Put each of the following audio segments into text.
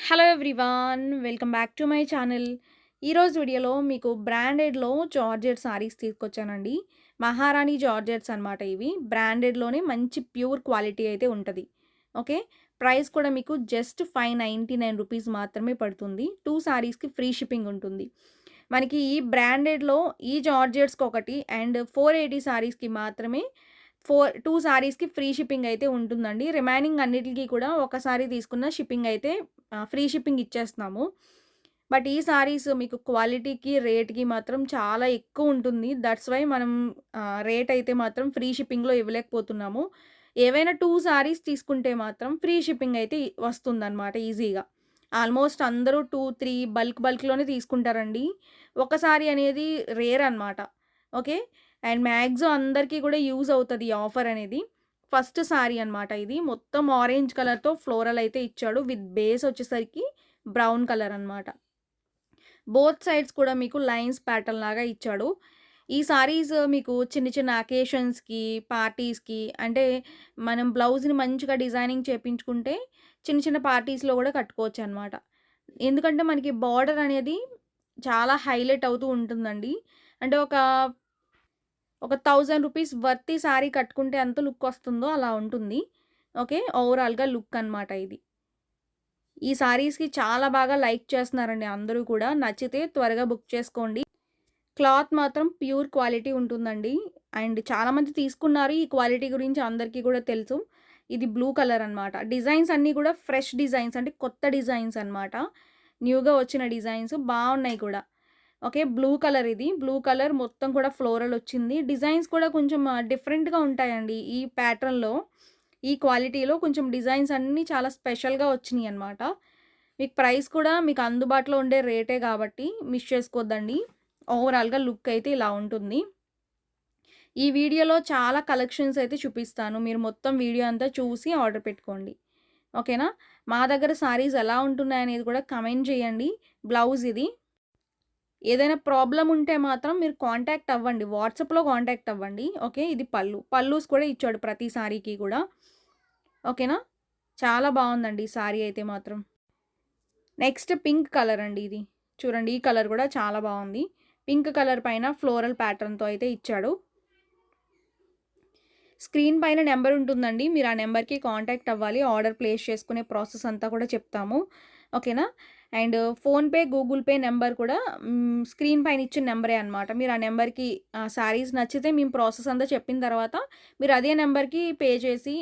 Hello everyone. Welcome back to my channel. ఈరోజు వీడియోలో మీకు బ్రాండెడ్‌లో జార్జెట్ సారీస్ తీసుకొచ్చానండి. మహారాణి జార్జెట్స్ అనమాట ఇవి. బ్రాండెడ్‌లోనే మంచి ప్యూర్ క్వాలిటీ అయితే ఉంటది. ఓకే. ప్రైస్ కూడా మీకు జస్ట్ ₹599 మాత్రమే పడుతుంది. 2 సారీస్‌కి ఫ్రీ షిప్పింగ్ ఉంటుంది. మనకి ఈ బ్రాండెడ్‌లో ఈ జార్జెట్స్‌కి ఒకటి అండ్ 480 సారీస్‌కి మాత్రమే 2 సారీస్‌కి ఫ్రీ షిప్పింగ్ అయితే ఉంటుందండి. రిమైనింగ్ అన్నిటికి కూడా ఒక సారీ తీసుకున్న షిప్పింగ్ అయితే ఫ్రీ షిప్పింగ్ ఇచ్చేస్తున్నాము. బట్ ఈ సారీస్ మీకు క్వాలిటీకి, రేట్‌కి మాత్రం చాలా ఎక్కువుంటుంది. దట్స్ వై మనం రేట్ అయితే మాత్రం ఫ్రీ షిప్పింగ్‌లో ఇవ్వలేకపోతున్నాము. ఏవైనా 2 సారీస్ తీసుకుంటే మాత్రం ఫ్రీ షిప్పింగ్ అయితే వస్తుందనమాట ఈజీగా. ఆల్మోస్ట్ అందరూ 2, 3 బల్క్‌లోనే తీసుకుంటారండి. ఒక సారీ అనేది రేర్ అనమాట. ఓకే. అండ్ మ్యాక్సిమం అందరికీ కూడా యూజ్ అవుతది ఈ ఆఫర్ అనేది. ఫస్ట్ సారీ అనమాట ఇది. మొత్తం ఆరెంజ్ కలర్‌తో ఫ్లోరల్ అయితే ఇచ్చాడు. విత్ బేస్ వచ్చేసరికి బ్రౌన్ కలర్ అనమాట. బోత్ సైడ్స్ కూడా మీకు లైన్స్ ప్యాటర్న్ లాగా ఇచ్చాడు. ఈ సారీస్ మీకు చిన్న చిన్న అకేషన్స్‌కి, పార్టీస్‌కి అంటే మనం బ్లౌజ్‌ని మంచిగా డిజైనింగ్ చేపించుకుంటే చిన్న చిన్న పార్టీస్‌లో కూడా కట్టుకోవచ్చనమాట. ఎందుకంటే మనకి బార్డర్ అనేది చాలా హైలైట్ అవుతూ ఉంటుందండి. అంటే ఒక ₹1000 వర్తీ సారీ కట్టుకుంటే ఎంత లుక్ వస్తుందో అలా ఉంటుంది. ఓకే. ఓవరాల్‌గా లుక్ అనమాట ఇది. ఈ సారీస్‌కి చాలా బాగా లైక్ చేస్తున్నారండి అందరూ కూడా. నచ్చితే త్వరగా బుక్ చేసుకోండి. క్లాత్ మాత్రం ప్యూర్ క్వాలిటీ ఉంటుందండి. అండ్ చాలామంది తీసుకున్నారు. ఈ క్వాలిటీ గురించి అందరికీ కూడా తెలుసు. ఇది బ్లూ కలర్ అనమాట. డిజైన్స్ అన్నీ కూడా ఫ్రెష్ డిజైన్స్ అంటే కొత్త డిజైన్స్ అనమాట. న్యూగా వచ్చిన డిజైన్స్ బావున్నాయి కూడా. ఓకే. బ్లూ కలర్ ఇది. బ్లూ కలర్ మొత్తం కూడా ఫ్లోరల్ వచ్చింది. డిజైన్స్ కూడా కొంచెం డిఫరెంట్‌గా ఉంటాయండి. ఈ ప్యాటర్న్‌లో, ఈ క్వాలిటీలో కొంచెం డిజైన్స్ అన్నీ చాలా స్పెషల్‌గా వచ్చినియనమాట. మీకు ప్రైస్ కూడా మీకు అందుబాటులో ఉండే రేటే కాబట్టి మిస్ చేసుకోద్దండి. ఓవరాల్‌గా లుక్ అయితే ఇలా ఉంటుంది. ఈ వీడియోలో చాలా కలెక్షన్స్ అయితే చూపిస్తాను. మీరు మొత్తం వీడియో అంతా చూసి ఆర్డర్ పెట్టుకోండి. ఓకేనా? మా దగ్గర సారీస్ ఎలా ఉంటున్నాయనేది కూడా కామెంట్ చేయండి. బ్లౌజ్ ఇది. ఏదైనా ప్రాబ్లమ్ ఉంటే మాత్రం మీరు కాంటాక్ట్ అవ్వండి. వాట్సాప్‌లో కాంటాక్ట్ అవ్వండి. ఓకే. ఇది పల్లు. పల్లూస్ కూడా ఇచ్చాడు ప్రతి సారీకి కూడా. ఓకేనా? చాలా బావుందండి ఈ సారీ అయితే మాత్రం. నెక్స్ట్ పింక్ కలర్ అండి ఇది. చూడండి ఈ కలర్ కూడా చాలా బావుంది. పింక్ కలర్ పైన ఫ్లోరల్ ప్యాటర్న్‌తో అయితే ఇచ్చాడు. స్క్రీన్ పైన నెంబర్ ఉంటుందండి. మీరు ఆ నెంబర్‌కి కాంటాక్ట్ అవ్వాలి. ఆర్డర్ ప్లేస్ చేసుకునే ప్రాసెస్ అంతా కూడా చెప్తాము. ఓకేనా? And PhonePe, Google pay number కూడా స్క్రీన్ పైన ఇచ్చిన నెంబరే అనమాట. మీరు ఆ నెంబర్‌కి శారీస్ నచ్చితే మేము ప్రాసెస్ అంతా చెప్పిన తర్వాత మీరు అదే నెంబర్‌కి పే చేసి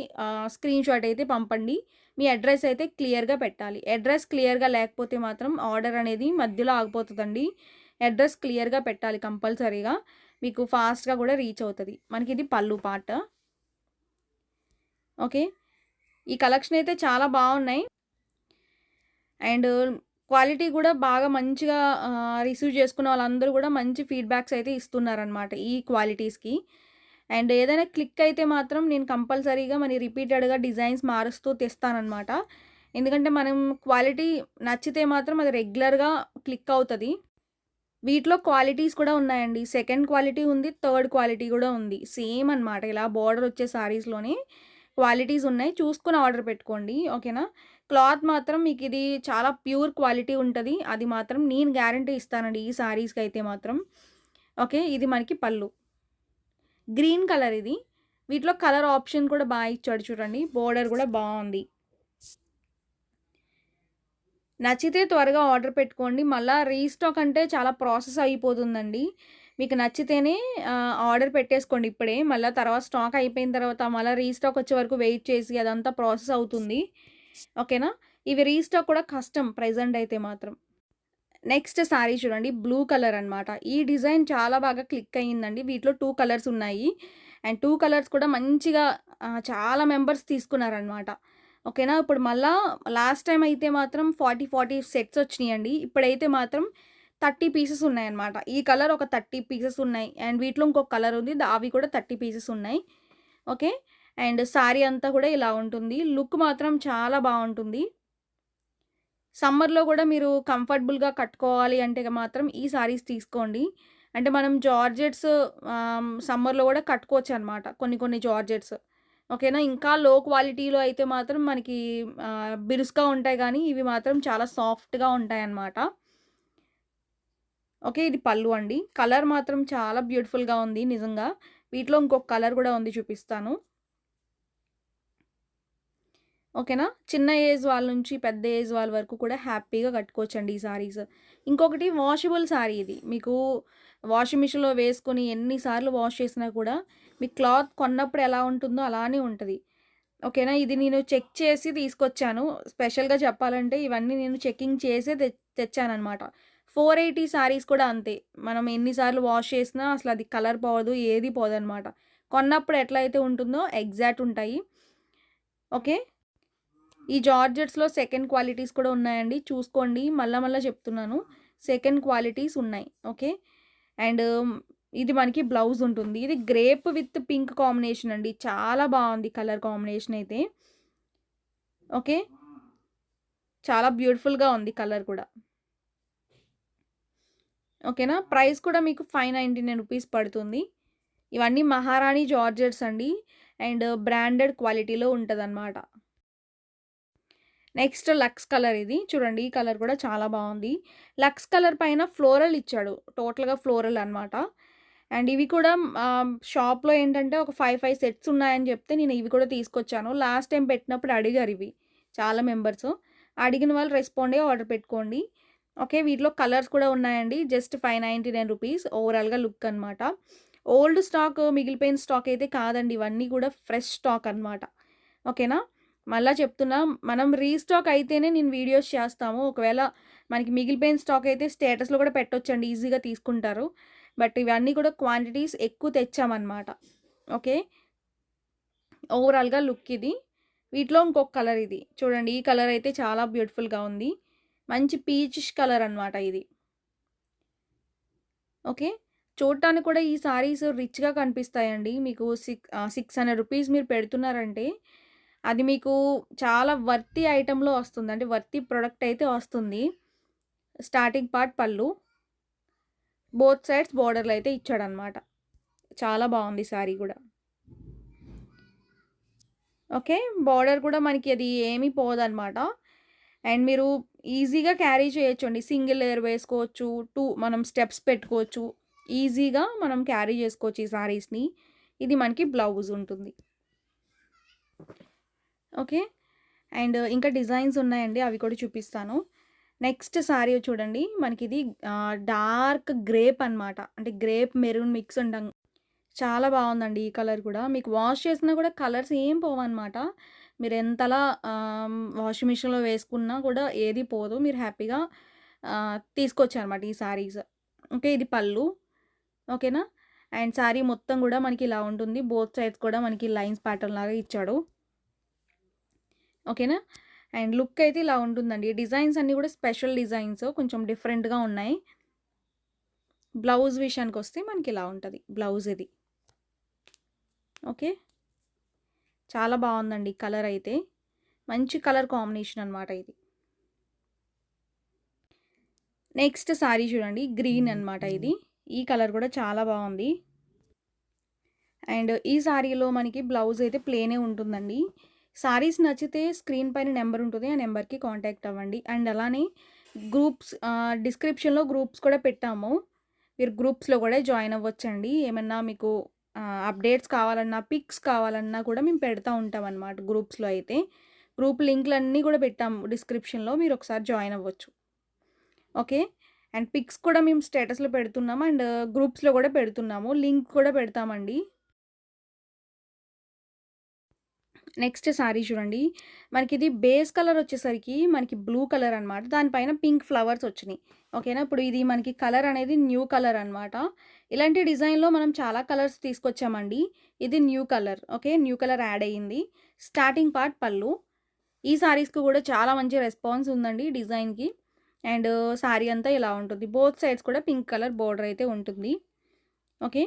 స్క్రీన్‌షాట్ అయితే పంపండి. మీ అడ్రెస్ అయితే క్లియర్‌గా పెట్టాలి. అడ్రెస్ క్లియర్‌గా లేకపోతే మాత్రం ఆర్డర్ అనేది మధ్యలో ఆగిపోతదండి. అడ్రెస్ క్లియర్‌గా పెట్టాలి కంపల్సరీగా. మీకు ఫాస్ట్‌గా కూడా రీచ్ అవుతది. మనకిది పల్లు పార్ట్. ఓకే. ఈ కలెక్షన్ అయితే చాలా బావున్నాయి. అండ్ క్వాలిటీ గూడా బాగా మంచిగా రిసీవ్ చేసుకున్న వాళ్ళందరూ గూడా మంచి ఫీడ్‌బ్యాక్స్ అయితే ఇస్తున్నారనమాట ఈ క్వాలిటీస్‌కి. అండ్ ఏదైనా క్లిక్ అయితే మాత్రం నేను కంపల్సరీగా మరి రిపీటెడ్‌గా డిజైన్స్ మారుస్తూ తెస్తాననమాట. ఎందుకంటే మనం క్వాలిటీ నచ్చితే మాత్రం అది రెగ్యులర్‌గా క్లిక్ అవుతది. వీటిలో క్వాలిటీస్ కూడా ఉన్నాయండి. సెకండ్ క్వాలిటీ ఉంది. థర్డ్ క్వాలిటీ గూడా ఉంది. సేమ్ అనమాట. ఇలా బోర్డర్ వచ్చే సారీస్‌లోనే క్వాలిటీస్ ఉన్నాయి. చూసుకొని ఆర్డర్ పెట్టుకోండి. ఓకేనా? క్లాత్ మాత్రం మీకిది చాలా ప్యూర్ క్వాలిటీ ఉంటది. అది మాత్రం నేను గ్యారంటీ ఇస్తానండి ఈ సారీస్‌కైతే మాత్రం. ఓకే. ఇది మనకి పల్లు. గ్రీన్ కలర్ ఇది. వీటిలో కలర్ ఆప్షన్ కూడా ఇచ్చాడు చూడండి. బోర్డర్ గూడా బావుంది. నచ్చితే త్వరగా ఆర్డర్ పెట్టుకోండి. మళ్ళా రీస్టాక్ అంటే చాలా ప్రాసెస్ అయిపోతుందండి. మీకు నచ్చితేనే ఆర్డర్ పెట్టేసుకోండి ఇప్పుడే. మళ్ళా తర్వాత స్టాక్ అయిపోయిన తర్వాత మళ్ళా రీస్టాక్ వచ్చే వరకు వెయిట్ చేసి అదంతా ప్రాసెస్ అవుతుంది. ఓకేనా? ఇవి రీస్టాక్ కూడా కష్టం ప్రెజెంట్ అయితే మాత్రం. నెక్స్ట్ సారీ చూడండి. బ్లూ కలర్ అనమాట. ఈ డిజైన్ చాలా బాగా క్లిక్ అయ్యిందండి. వీటిలో 2 కలర్స్ ఉన్నాయి. అండ్ 2 కలర్స్ కూడా మంచిగా చాలా మెంబర్స్ తీసుకున్నారనమాట. ఓకేనా? ఇప్పుడు మళ్ళా లాస్ట్ టైమ్ అయితే మాత్రం 40 సెట్స్ వచ్చినియండి. ఇప్పుడైతే మాత్రం 30 పీసెస్ ఉన్నాయన్నమాట. ఈ కలర్ ఒక 30 పీసెస్ ఉన్నాయి. అండ్ వీటిలో ఇంకొక కలర్ ఉంది. అవి కూడా 30 పీసెస్ ఉన్నాయి. ఓకే. అండ్ సారీ అంతా కూడా ఇలా ఉంటుంది. లుక్ మాత్రం చాలా బావుంటుంది. సమ్మర్‌లో గూడా మీరు కంఫర్టబుల్‌గా కట్టుకోవాలి అంటే మాత్రం ఈ సారీస్ తీసుకోండి. అంటే మనం జార్జెట్స్ సమ్మర్‌లో గూడా కట్టుకోవచ్చనమాట. కొన్ని కొన్ని జార్జెట్స్. ఓకేనా. ఇంకా లో క్వాలిటీలో అయితే మాత్రం మనకి బిరుసుగా ఉంటాయి గానీ, ఇవి మాత్రం చాలా సాఫ్ట్‌గా ఉంటాయన్నమాట. ఓకే. ఇది పళ్ళు అండి. కలర్ మాత్రం చాలా బ్యూటిఫుల్‌గా ఉంది నిజంగా. వీటిలో ఇంకొక కలర్ గూడా ఉంది చూపిస్తాను. ఓకేనా. చిన్న ఏజ్ వాళ్ళ నుంచి పెద్ద ఏజ్ వాళ్ళ వరకు కూడా హ్యాపీగా కట్టుకోవచ్చండి ఈ సారీస్. ఇంకొకటి వాషబుల్ సారీ ఇది. మీకు వాషింగ్ మిషన్‌లో వేసుకొని ఎన్ని సార్లు వాష్ చేసినా కూడా మీకు క్లాత్ కొన్నప్పుడు ఎలా ఉంటుందో అలానే ఉంటది. ఓకేనా. ఇది నేను చెక్ చేసి తీసుకొచ్చాను. స్పెషల్‌గా చెప్పాలంటే ఇవన్నీ నేను చెకింగ్ చేసే తెచ్చాననమాట. 480 సారీస్ కూడా అంతే. మనం ఎన్ని సార్లు వాష్ చేసినా అసలది కలర్ పోదు, ఏది పోదనమాట. కొన్నప్పుడు ఎట్లయితే ఉంటుందో ఎగ్జాక్ట్ ఉంటాయి. ఓకే. ఈ జార్జెట్స్‌లో సెకండ్ క్వాలిటీస్ కూడా ఉన్నాయండి. చూసుకోండి. మళ్ళా మళ్ళా చెప్తున్నాను. సెకండ్ క్వాలిటీస్ ఉన్నాయి. ఓకే. అండ్ ఇది మనకి బ్లౌజ్ ఉంటుంది. ఇది గ్రేప్ విత్ పింక్ కాంబినేషన్ అండి. చాలా బావుంది కలర్ కాంబినేషన్ అయితే. ఓకే. చాలా బ్యూటిఫుల్‌గా ఉంది కలర్ కూడా. ఓకేనా. ప్రైస్ కూడా మీకు 599 రూపీస్ పడుతుంది. ఇవన్నీ మహారాణి జార్జెట్స్ అండి. అండ్ బ్రాండెడ్ క్వాలిటీలో ఉంటదనమాట. నెక్స్ట్ లక్స్ కలర్ ఇది. చూడండి ఈ కలర్ కూడా చాలా బావుంది. లక్స్ కలర్ పైన ఫ్లోరల్ ఇచ్చాడు. టోటల్‌గా ఫ్లోరల్ అనమాట. అండ్ ఇవి కూడా షాప్‌లో ఏంటంటే ఒక 5 సెట్స్ ఉన్నాయని చెప్తే నేను ఇవి కూడా తీసుకొచ్చాను. లాస్ట్ టైమ్ పెట్టినప్పుడు అడిగారు ఇవి చాలా మెంబర్స్. అడిగిన వాళ్ళు రెస్పాండ్ అయ్యి ఆర్డర్ పెట్టుకోండి. ఓకే. వీటిలో కలర్స్ కూడా ఉన్నాయండి. జస్ట్ 599 రూపీస్ ఓవరాల్‌గా లుక్ అనమాట. ఓల్డ్ స్టాక్ మిగిలిపోయిన స్టాక్ అయితే కాదండి. ఇవన్నీ కూడా ఫ్రెష్ స్టాక్ అనమాట. ఓకేనా. మళ్ళా చెప్తున్నా మనం రీస్టాక్ అయితేనే నేను వీడియోస్ చేస్తాము. ఒకవేళ మనకి మిగిలిపోయిన స్టాక్ అయితే స్టేటస్‌లో కూడా పెట్టొచ్చండి. ఈజీగా తీసుకుంటారు. బట్ ఇవన్నీ కూడా క్వాంటిటీస్ ఎక్కువ తెచ్చామనమాట. ఓకే. ఓవరాల్‌గా లుక్ ఇది. వీటిలో ఇంకొక కలర్ ఇది. చూడండి ఈ కలర్ అయితే చాలా బ్యూటిఫుల్‌గా ఉంది. మంచి పీచిష్ కలర్ అనమాట ఇది. ఓకే. చూడటానికి కూడా ఈ సారీస్ రిచ్‌గా కనిపిస్తాయండి. మీకు 600 రూపీస్ మీరు పెడుతున్నారంటే అది మీకు చాలా వర్తీ ఐటెమ్‌లో వస్తుంది. అంటే వర్తీ ప్రొడక్ట్ అయితే వస్తుంది. స్టార్టింగ్ పార్ట్ పళ్ళు. బోత్ సైడ్స్ బోర్డర్‌లో అయితే ఇచ్చాడనమాట. చాలా బావుంది సారీ గూడా. ఓకే. బోర్డర్ కూడా మనకి అది ఏమి పోదనమాట. అండ్ మీరు ఈజీగా క్యారీ చేయొచ్చండి. సింగిల్ లేయర్ వేసుకోవచ్చు. మనం స్టెప్స్ పెట్టుకోవచ్చు. ఈజీగా మనం క్యారీ చేసుకోవచ్చు ఈ సారీస్‌ని. ఇది మనకి బ్లౌజ్ ఉంటుంది. ఓకే. అండ్ ఇంకా డిజైన్స్ ఉన్నాయండి. అవి కూడా చూపిస్తాను. నెక్స్ట్ సారీ చూడండి. మనకిది డార్క్ గ్రేప్ అనమాట. అంటే గ్రేప్ మెరూన్ మిక్స్ అంటాం. చాలా బావుందండి ఈ కలర్ కూడా. మీకు వాష్ చేసినా కూడా కలర్స్ ఏం పోవనమాట. మీరెంతలా వాషింగ్ మిషన్‌లో వేసుకున్నా కూడా ఏది పోదు. మీరు హ్యాపీగా తీసుకోవచ్చనమాట ఈ సారీస్. ఓకే. ఇది పళ్ళు. ఓకేనా. అండ్ సారీ మొత్తం కూడా మనకి ఇలా ఉంటుంది. బోత్ సైడ్స్ కూడా మనకి లైన్స్ ప్యాటర్న్ లాగా ఇచ్చాడు. ఓకేనా. అండ్ లుక్ అయితే ఇలా ఉంటుందండి. డిజైన్స్ అన్నీ కూడా స్పెషల్ డిజైన్స్. కొంచెం డిఫరెంట్‌గా ఉన్నాయి. బ్లౌజ్ విషయానికొస్తే మనకి ఇలా ఉంటది. బ్లౌజ్ ఇది. ఓకే. చాలా బావుందండి కలర్ అయితే. మంచి కలర్ కాంబినేషన్ అనమాట ఇది. నెక్స్ట్ సారీ చూడండి. గ్రీన్ అనమాట ఇది. ఈ కలర్ కూడా చాలా బావుంది. అండ్ ఈ సారీలో మనకి బ్లౌజ్ అయితే ప్లెయినే ఉంటుందండి. సారీస్ నచ్చితే స్క్రీన్ పైన నెంబర్ ఉంటుంది. ఆ నెంబర్‌కి కాంటాక్ట్ అవ్వండి. అండ్ అలానే డిస్క్రిప్షన్‌లో గ్రూప్స్ కూడా పెట్టాము. మీరు గ్రూప్స్‌లో కూడా జాయిన్ అవ్వచ్చండి. ఏమన్నా మీకు అప్డేట్స్ కావాలన్నా, పిక్స్ కావాలన్నా కూడా మేము పెడతా ఉంటామనమాట గ్రూప్స్‌లో అయితే. గ్రూప్ లింక్‌లన్నీ కూడా పెట్టాము డిస్క్రిప్షన్‌లో. మీరు ఒకసారి జాయిన్ అవ్వచ్చు. ఓకే. అండ్ పిక్స్ కూడా మేము స్టేటస్‌లో పెడుతున్నాము. అండ్ గ్రూప్స్‌లో కూడా పెడుతున్నాము. లింక్ కూడా పెడతామండి. నెక్స్ట్ సారీ చూడండి. మనకిది బేస్ కలర్ వచ్చేసరికి మనకి బ్లూ కలర్ అనమాట. దానిపైన పింక్ ఫ్లవర్స్ వచ్చినియి. ఓకేనా. ఇప్పుడు ఇది మనకి కలర్ అనేది న్యూ కలర్ అనమాట. ఇలాంటి డిజైన్‌లో మనం చాలా కలర్స్ తీసుకొచ్చామండి. ఇది new colour. Okay. New colour add అయ్యింది. స్టార్టింగ్ పార్ట్ పళ్ళు. ఈ సారీస్‌కి కూడా చాలా మంచి రెస్పాన్స్ ఉందండి డిజైన్‌కి. అండ్ సారీ అంతా ఇలా ఉంటుంది. బోత్ సైడ్స్ కూడా పింక్ కలర్ బోర్డర్ అయితే ఉంటుంది. ఓకే.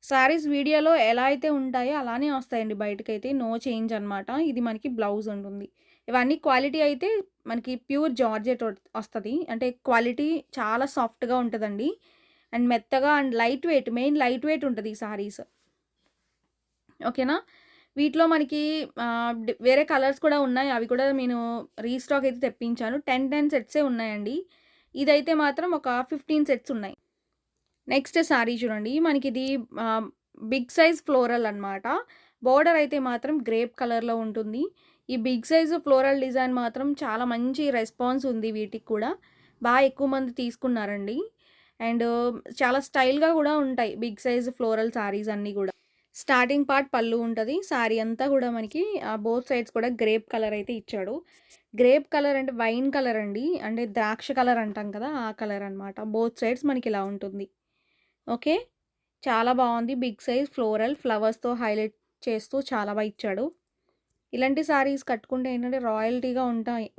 శారీస్ వీడియోలో ఎలా అయితే ఉంటాయో అలానే వస్తాయండి బయటకైతే. నో చేంజ్ అనమాట. ఇది మనకి బ్లౌజ్ ఉంటుంది. ఇవన్నీ క్వాలిటీ అయితే మనకి ప్యూర్ జార్జెట్ వస్తది. అంటే క్వాలిటీ చాలా సాఫ్ట్‌గా ఉంటదండి. అండ్ మెత్తగా and light weight, main light weight ఉంటది ఈ సారీస్. ఓకేనా. వీటిలో మనకి వేరే కలర్స్ కూడా ఉన్నాయి. అవి కూడా నేను రీస్టాక్ అయితే తెప్పించాను. 10 సెట్సే ఉన్నాయండి. ఇదైతే మాత్రం ఒక 15 సెట్స్ ఉన్నాయి. నెక్స్ట్ శారీ చూడండి. మనకిది ఆహ్, బిగ్ సైజ్ ఫ్లోరల్ అనమాట. బోర్డర్ అయితే మాత్రం గ్రేప్ కలర్‌లో ఉంటుంది. ఈ బిగ్ సైజ్ ఫ్లోరల్ డిజైన్ మాత్రం చాలా మంచి రెస్పాన్స్ ఉంది వీటికి కూడా. ఎక్కువ మంది తీసుకున్నారండి. అండ్ చాలా స్టైల్‌గా గూడా ఉంటాయి. బిగ్ సైజ్ ఫ్లోరల్ శారీస్ అన్నీ గూడా. స్టార్టింగ్ పార్ట్ పళ్ళు ఉంటది. శారీ అంతా గూడా మనకి బోత్ సైడ్స్ కూడా గ్రేప్ కలర్ అయితే ఇచ్చాడు. గ్రేప్ కలర్ అంటే వైన్ కలర్ అండి. అంటే ద్రాక్ష కలర్ అంటాం కదా! ఆ కలర్ అనమాట. బోత్ సైడ్స్ మనకిలా ఉంటుంది. ఓకే. చాలా బావుంది. బిగ్ సైజ్ ఫ్లోరల్ ఫ్లవర్స్‌తో హైలైట్ చేస్తూ చాలా ఇచ్చాడు. ఇలాంటి శారీస్ కట్టుకుంటే ఏంటంటే రాయల్టీగా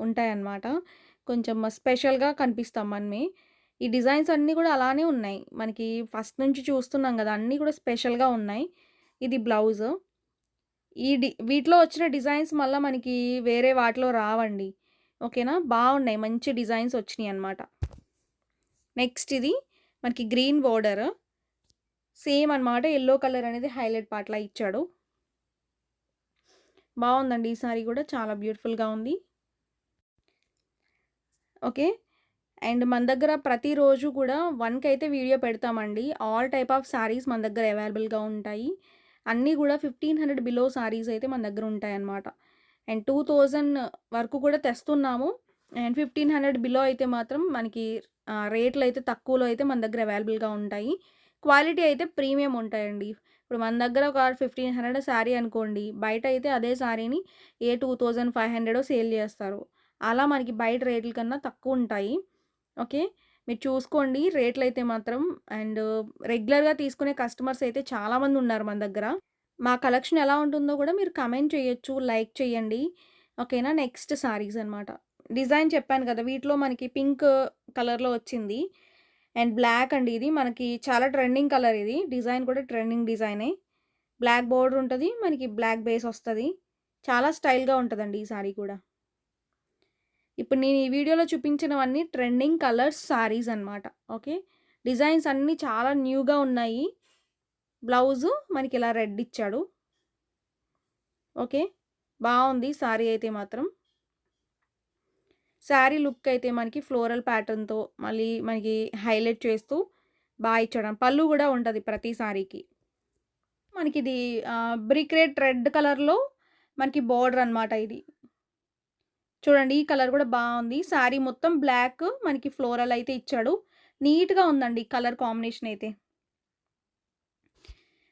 ఉంటాయన్నమాట. కొంచెం స్పెషల్‌గా కనిపిస్తాం మనమే. ఈ డిజైన్స్ అన్నీ కూడా అలానే ఉన్నాయి. మనకి ఫస్ట్ నుంచి చూస్తున్నాం గదా! అన్నీ కూడా స్పెషల్‌గా ఉన్నాయి. ఇది బ్లౌజు. వీటిలో వచ్చిన డిజైన్స్ మళ్ళా మనకి వేరే వాటిలో రావండి. ఓకేనా? బావున్నాయి. మంచి డిజైన్స్ వచ్చినియన్నమాట. నెక్స్ట్ ఇది మనకి గ్రీన్ బోర్డర్. సేమ్ అనమాట. యెల్లో కలర్ అనేది హైలైట్ పార్ట్‌లా ఇచ్చాడు. బావుందండి. ఈ సారీ గూడా చాలా బ్యూటిఫుల్‌గా ఉంది. ఓకే. అండ్ మన దగ్గర ప్రతిరోజు కూడా 1కైతే వీడియో పెడతామండి. ఆల్ టైప్ ఆఫ్ శారీస్ మన దగ్గర అవైలబుల్‌గా ఉంటాయి. అన్నీ గూడా 1500 బిలో శారీస్ అయితే మన దగ్గర ఉంటాయన్నమాట. అండ్ 2000 వరకు కూడా తెస్తున్నాము. అండ్ 1500 బిలో అయితే మాత్రం మనకి రేట్లయితే తక్కువలో అయితే మన దగ్గర అవైలబుల్‌గా ఉంటాయి. క్వాలిటీ అయితే ప్రీమియం ఉంటాయండి. ఇప్పుడు మన దగ్గర ఒక 1500 శారీ అనుకోండి. బయట అయితే అదే శారీని 2500 సేల్ జేస్తారు. అలా మనకి బయట రేట్ల కన్నా తక్కువుంటాయి. ఓకే. మీరు చూసుకోండి రేట్లయితే మాత్రం. అండ్ రెగ్యులర్‌గా తీసుకునే కస్టమర్స్ అయితే చాలామందున్నారు మన దగ్గర. మా కలెక్షన్ ఎలా ఉంటుందో గూడా మీరు కమెంట్ చేయొచ్చు, లైక్ చేయండి. ఓకేనా? నెక్స్ట్ శారీస్ అనమాట. డిజైన్ చెప్పాను గదా! వీటిలో మనకి పింక్ కలర్‌లో వచ్చింది. అండ్ బ్లాక్ అండి ఇది. మనకి చాలా ట్రెండింగ్ కలర్ ఇది. డిజైన్ కూడా ట్రెండింగ్ డిజైనే. బ్లాక్ బోర్డర్ ఉంటది. మనకి బ్లాక్ బేస్ ఒస్తది. చాలా స్టైల్‌గా ఉంటదండి ఈ శారీ కూడా. ఇప్పుడు నేను ఈ వీడియోలో చూపించినవన్నీ ట్రెండింగ్ కలర్స్ శారీస్ అనమాట. ఓకే. డిజైన్స్ అన్నీ చాలా న్యూగా ఉన్నాయి. బ్లౌజు మనకిలా రెడ్ ఇచ్చాడు. ఓకే. బావుంది శారీ అయితే మాత్రం. శారీ లుక్ అయితే మనకి ఫ్లోరల్ ప్యాటర్న్‌తో మళ్ళీ మనకి హైలైట్ చేస్తూ ఇచ్చాడు. పళ్ళు గూడా ఉంటది ప్రతి శారీకి. మనకిది బ్రిక్ రెడ్ కలర్‌లో మనకి బోర్డర్ అనమాట ఇది. చూడండి ఈ కలర్ గూడా బావుంది. శారీ మొత్తం బ్లాక్ మనకి ఫ్లోరల్ అయితే ఇచ్చాడు. నీట్‌గా ఉందండి కలర్ కాంబినేషన్ అయితే.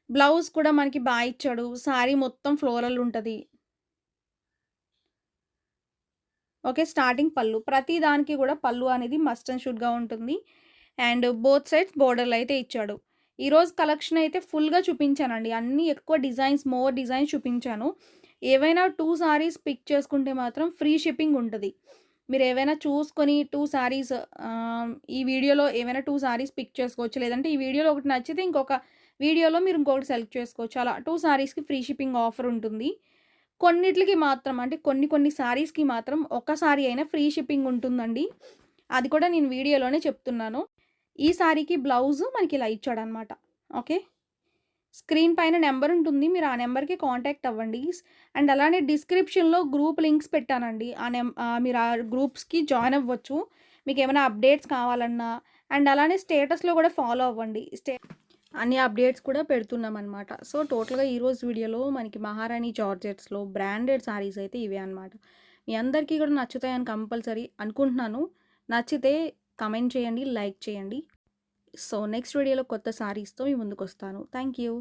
బ్లౌజ్ కూడా మనకి ఇచ్చాడు. శారీ మొత్తం ఫ్లోరల్ ఉంటది. ఓకే. స్టార్టింగ్ పళ్ళు. ప్రతి దానికి గూడా పళ్ళు అనేది మస్ట్ అండ్ షుడ్‌గా ఉంటుంది. అండ్ బోత్ సైడ్స్ బోర్డర్‌లయితే ఇచ్చాడు. ఈరోజు కలెక్షన్ అయితే ఫుల్‌గా చూపించానండి. అన్నీ ఎక్కువ డిజైన్స్, మోర్ డిజైన్స్ చూపించాను. ఏవైనా 2 సారీస్ పిక్ చేసుకుంటే మాత్రం ఫ్రీ షిప్పింగ్ ఉంటది. మీరేవైనా చూసుకొని 2 సారీస్ ఈ వీడియోలో ఏవైనా 2 సారీస్ పిక్ చేసుకోవచ్చు. లేదంటే ఈ వీడియోలో ఒకటి నచ్చితే ఇంకొక వీడియోలో మీరు ఇంకొకటి సెలెక్ట్ చేసుకోవచ్చు. అలా 2 సారీస్‌కి ఫ్రీ షిప్పింగ్ ఆఫర్ ఉంటుంది. కొన్నిట్లికి మాత్రం అంటే కొన్ని సారీస్‌కి మాత్రం ఒక సారీ అయినా ఫ్రీ షిప్పింగ్ ఉంటుందండి. అది కూడా నేను వీడియోలోనే చెప్తున్నాను. ఈ సారీకి బ్లౌజు మనకిలా ఇచ్చాడనమాట. ఓకే. స్క్రీన్ పైన నంబర్ ఉంటుంది. మీరు ఆ నంబర్‌కి కాంటాక్ట్ అవ్వండి. అండ్ అలానే డిస్క్రిప్షన్‌లో గ్రూప్ లింక్స్ పెట్టానండి. మీరు ఆ గ్రూప్స్‌కి జాయిన్ అవ్వచ్చు. మీకేమైనా అప్డేట్స్ కావాలన్నా అండ్ అలానే స్టేటస్‌లో కూడా ఫాలో అవ్వండి. అన్ని అప్డేట్స్ కూడా పెడుతున్నామనమాట. సో, టోటల్‌గా ఈరోజు వీడియోలో మనకి మహారాణి జార్జెట్స్‌లో బ్రాండెడ్ శారీస్ అయితే ఇవే అనమాట. మీ అందరికీ కూడా నచ్చుతాయని కంపల్సరీ అనుకుంటున్నాను. నచ్చితే కమెంట్ చేయండి, లైక్ చేయండి. సో, నెక్స్ట్ వీడియోలో కొత్త శారీస్‌తో మీ ముందుకొస్తాను. Thank you.